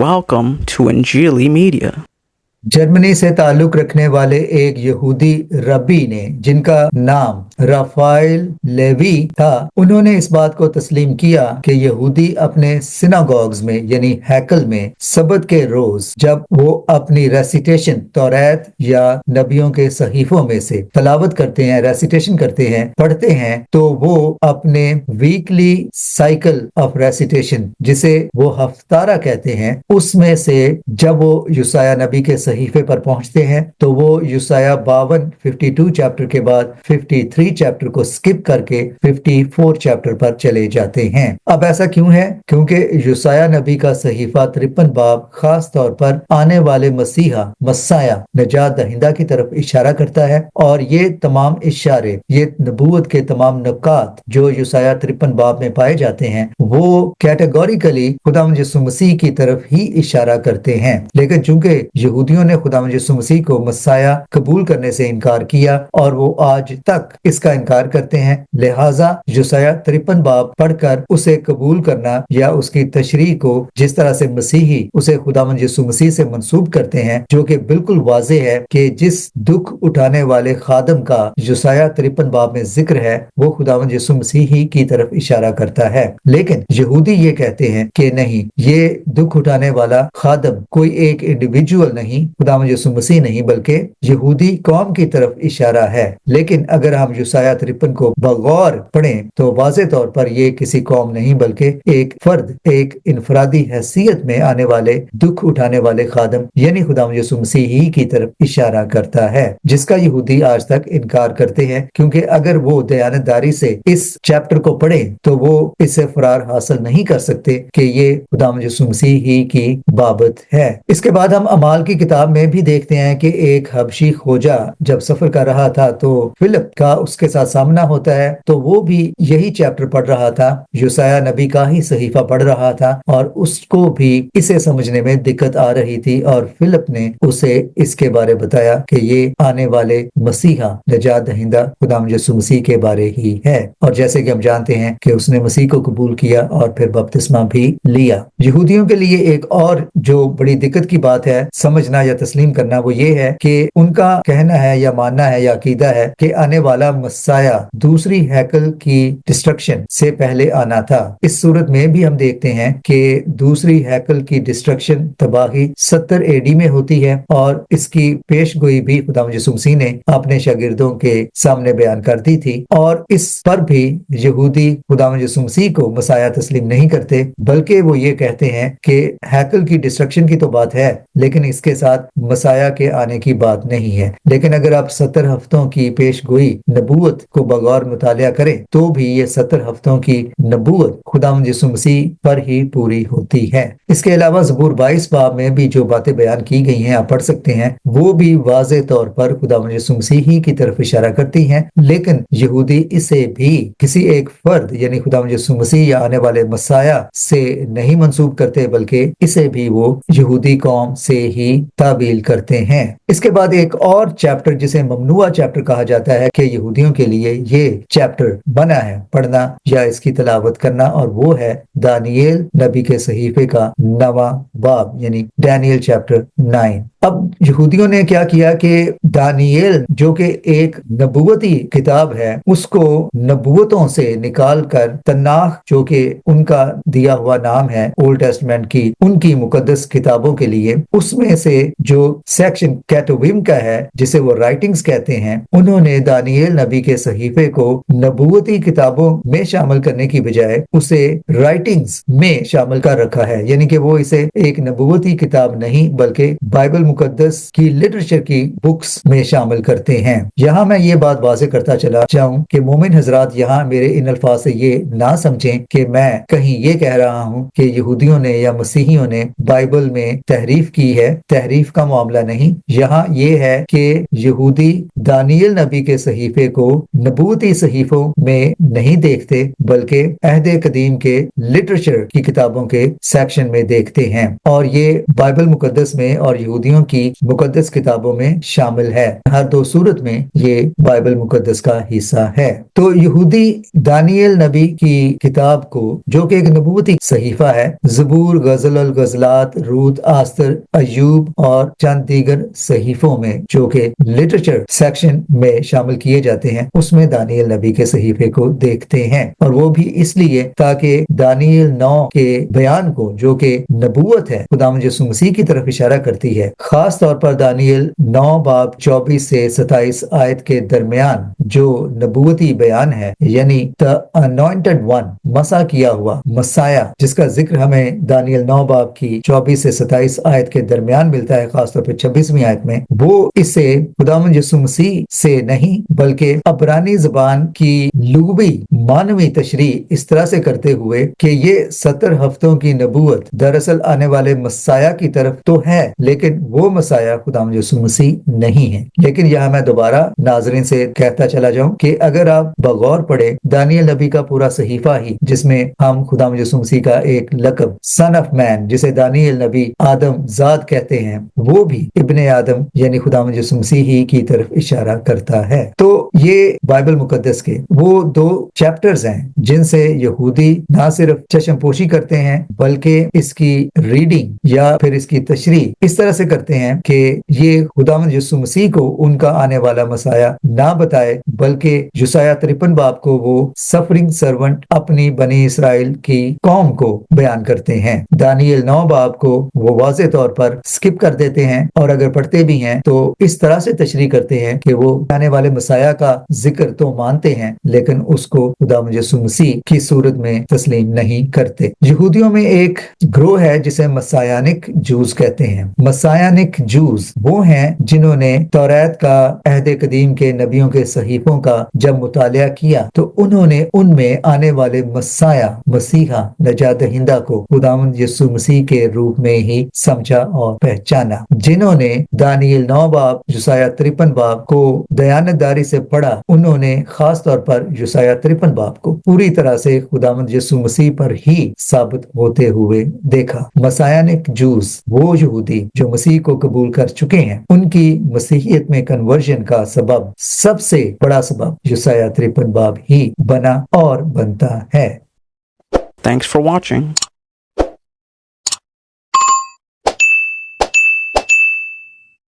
Welcome to Injili Media. Germany से ताल्लुक रखने वाले एक यहूदी रब्बी ने, जिनका नाम राफाइल लेवी था, उन्होंने इस बात को तस्लीम किया कि यहूदी अपने सिनागॉग्स में यानी हैकल में सबत के रोज जब वो अपनी रेसिटेशन तौरात या नबियों के सहीफों में से तलावत करते हैं, रेसिटेशन करते हैं, पढ़ते हैं, तो वो अपने वीकली साइकिल ऑफ रेसिटेशन, जिसे वो हफ्तारा कहते हैं, उसमें से जब वो युसाया नबी के सहीफे पर पहुंचते हैं तो वो युसाया 52 चैप्टर के बाद 53 चैप्टर को स्किप करके 54 चैप्टर पर चले जाते हैं। अब ऐसा क्यों है? क्योंकि युसाया नबी का सहीफा 53 बाब खास तौर पर आने वाले मसीहा मसाया नजात दहिंदा की तरफ इशारा करता है, और ये तमाम इशारे, ये नबूवत के तमाम नुकात जो युसाया 53 बाब में पाए जाते हैं, वो कैटेगोरिकली खुदावंद यीशु मसीह की तरफ ही इशारा करते हैं। लेकिन चूंकि यहूदियों ने खुदावंद यीशु मसीह को मसाया कबूल करने से इनकार किया और वो आज तक इसका इनकार करते हैं, लिहाजा युसाया 53 बाब पढ़कर उसे कबूल करना या उसकी तशरीह को जिस तरह से मसीही उसे खुदावंद यीशु मसीह से मंसूब करते हैं, जो कि बिल्कुल वाज़े है कि जिस दुख उठाने वाले खादम का युसाया 53 बाब में जिक्र है वो खुदावंद यीशु मसीह ही की तरफ इशारा करता है। लेकिन यहूदी ये कहते हैं कि नहीं, ये दुख उठाने वाला खादम कोई एक इंडिविजुअल नहीं, खुदावंद यीशु मसीह नहीं, बल्कि यहूदी कौम की तरफ इशारा है। लेकिन अगर हम युसाया 53 को बगौर पढ़ें तो वाज़े तौर पर ये किसी कौम नहीं बल्कि एक फर्द, एक इनफरादी हैसियत में आने वाले दुख उठाने वाले खादम यानी खुदावंद यीशु मसीह ही की तरफ इशारा करता है, जिसका यहूदी आज तक इनकार करते हैं, क्योंकि अगर वो दयानतदारी से इस चैप्टर को पढ़े तो वो इससे फरार हासिल नहीं कर सकते कि ये खुदावंद यीशु मसीह ही की बाबत है। इसके बाद हम अमाल की किताब में भी देखते हैं कि एक हबशी खोजा जब सफर कर रहा था तो फिलिप का उसके साथ सामना होता है, तो वो भी यही चैप्टर पढ़ रहा था, युसाया नबी का ही सहीफा पढ़ रहा था, और उसको भी इसे समझने में दिक्कत आ रही थी, और फिलिप ने उसे इसके बारे बताया कि ये आने वाले मसीहा नजात दहिंदा खुदावंद यीशु मसीह के बारे ही है। और जैसे कि हम जानते हैं कि उसने मसीह को कबूल किया और फिर बपतिस्मा भी लिया। यहूदियों के लिए एक और जो बड़ी दिक्कत की बात है समझना या तस्लीम करना, वो ये है कि उनका कहना है या मानना है या अकीदा है कि आने वाला मसाया दूसरी हैकल की डिस्ट्रक्शन से पहले आना था। इस सूरत में भी हम देखते हैं कि दूसरी हैकल की डिस्ट्रक्शन, तबाही 70 एडी में होती है, और इसकी पेशगोई भी खुदावंद यीशु मसीह ने अपने शागिर्दों के सामने बयान कर दी थी। और इस पर भी यहूदी खुदावंद यीशु मसीह को मसाया तस्लीम नहीं करते, बल्कि वो ये कहते हैं कि हैकल की डिस्ट्रक्शन की तो बात है लेकिन इसके साथ मसाया के आने की बात नहीं है। लेकिन अगर आप 70 हफ्तों की पेशगोई नबूवत को बगौर मुतालिया करें तो भी ये 70 हफ्तों की नबूवत खुदावंद यीशु मसीह पर ही पूरी होती है। इसके अलावा ज़बूर 22 बाब में भी जो बातें बयान की गई हैं, आप पढ़ सकते हैं, वो भी वाज़े तौर पर खुदावंद यीशु मसीह ही की तरफ इशारा करती हैं। लेकिन यहूदी इसे भी किसी एक फर्द यानी खुदावंद यीशु मसीह या आने वाले मसाया से नहीं मंसूब करते, बल्कि इसे भी वो यहूदी कौम से ही ताबील करते हैं। इसके बाद एक और चैप्टर जिसे ममनुआ चैप्टर कहा जाता है कि यहूदियों के लिए ये चैप्टर बना है पढ़ना या इसकी तलावत करना, और वो है दानियल नबी के सहीफे का 9वां बाब यानी डैनियल चैप्टर 9। अब यहूदियों ने क्या किया कि दानियल जो कि एक नबूवती किताब है उसको नबूवतों से निकाल कर तन्नाख जो कि उनका दिया हुआ नाम है ओल्ड टेस्टमेंट की, उनकी मुकद्दस किताबों के लिए, उसमें से जो सेक्शन कैटोविम का है जिसे वो राइटिंग्स कहते हैं, उन्होंने दानियल नबी के सहीफे को नबूवती किताबों में शामिल करने की बजाय उसे राइटिंग्स में शामिल कर रखा है। यानी कि वो इसे एक नबूवती किताब नहीं बल्कि बाइबल मुकद्दस की लिटरेचर की बुक्स में शामिल करते हैं। यहाँ मैं ये बात वाज़े करता चला जाऊं कि मोमिन हजरात यहाँ मेरे इन अल्फाज से ये ना समझें कि मैं कहीं ये कह रहा हूँ कि यहूदियों ने या मसीहियों ने बाइबल में तहरीफ की है। तहरीफ का मामला नहीं, यहाँ ये है कि यहूदी दानियल नबी के सहीफे को को नबूवती सहीफों में नहीं देखते बल्कि अहद कदीम के लिटरेचर की किताबों के सेक्शन में देखते हैं, और ये बाइबल मुकद्दस में और यहूदियों की मुकद्दस किताबों में शामिल है। हर दो सूरत में ये बाइबल मुकद्दस का हिस्सा है। तो यहूदी दानियल नबी की किताब को, जो कि एक नबूवती सहीफा है, ज़बूर, गज़ल अल गज़लात, रूत, आस्तर, अय्यूब और चंद दीगर सहीफों में जो कि लिटरेचर सेक्शन में शामिल किए जाते हैं, उसमें दानियल नबी के सहीफे को देखते हैं। और वो भी इसलिए ताकि दानियल 9 के बयान को, जो कि नबूवत है, खुदावंद यीशु मसीह की तरफ इशारा करती है, खास तौर पर दानियल 9 बाब 24 से 27 आयत के दरमियान जो नबूवती बयान है, यानी द अनॉइंटेड वन, मसा किया हुआ मसाया, जिसका जिक्र हमें दानियल 9 बाब की 24 से 27 आयत के दरमियान मिलता है, खासतौर पर 26वीं आयत में, वो इसे खुदावंद यीशु मसीह से नहीं बल्कि अब्रानी ज़बान की लुग़वी मानवी तशरीह इस तरह से करते हुए कि ये 70 हफ्तों की नबूवत दरअसल आने वाले मसाया की तरफ तो है, लेकिन वो मसाया खुदावंद यीशु मसीह नहीं है। लेकिन यहाँ मैं दोबारा नाज़रीन से कहता चला जाऊं कि अगर आप बगौर पढ़े दानियल नबी का पूरा सहीफा ही, जिसमें हम खुदावंद यीशु मसीह का एक लक़ब सन ऑफ मैन, जिसे दानियल नबी आदम ज़ाद कहते हैं, वो भी इब्ने आदम यानी खुदावंद यीशु मसीह ही की तरफ इशारा करता है। तो ये बाइबल मुकद्दस के वो 2 चैप्टर्स हैं जिनसे यहूदी ना सिर्फ चश्मपोशी करते हैं बल्कि इसकी रीडिंग या फिर इसकी तशरीह इस तरह से करते हैं कि ये खुदावंद यीशु मसीह को उनका आने वाला मसाया ना बताए, बल्कि यशायाह 53 बाब को वो सफरिंग सर्वेंट अपनी बनी इसराइल की कौम को बयान करते हैं। दानियल 9 बाब को वो वाज़े तौर पर स्किप कर देते हैं, और अगर पढ़ते भी हैं तो इस तरह से तशरीह करते हैं कि वो आने वाले मसाया का जिक्र तो मानते हैं लेकिन उसको खुदावंद यीशु मसीह की सूरत में तस्लीम नहीं करते। यहूदियों में एक ग्रोह है जिसे मसायानिक जूस कहते हैं। मसायानिक जूस वो हैं जिन्होंने तौरात का, अहद कदीम के नबियों के सहीफों का जब मुतालिया किया तो उन्होंने उनमें आने वाले मसाया, मसीहा, नजात दहिंदा को खुदावंद यीशु मसीह के रूप में ही समझा और पहचाना। जिन्होंने दानियल 9 बाब, यशायाह 53 बाब को दयानतदारी से पढ़ा, उन्होंने खास तौर पर यशायाह 53 बाब को पूरी तरह से खुदावंद यीशु मसीह पर ही साबित होते हुए देखा। मसायानिक जूस वो यहूदी जो मसीह को कबूल कर चुके हैं, उनकी मसीहियत में कन्वर्जन का सबब, सबसे बड़ा सबब यशायाह 53 बाब ही बना और बनता है। Thanks for watching.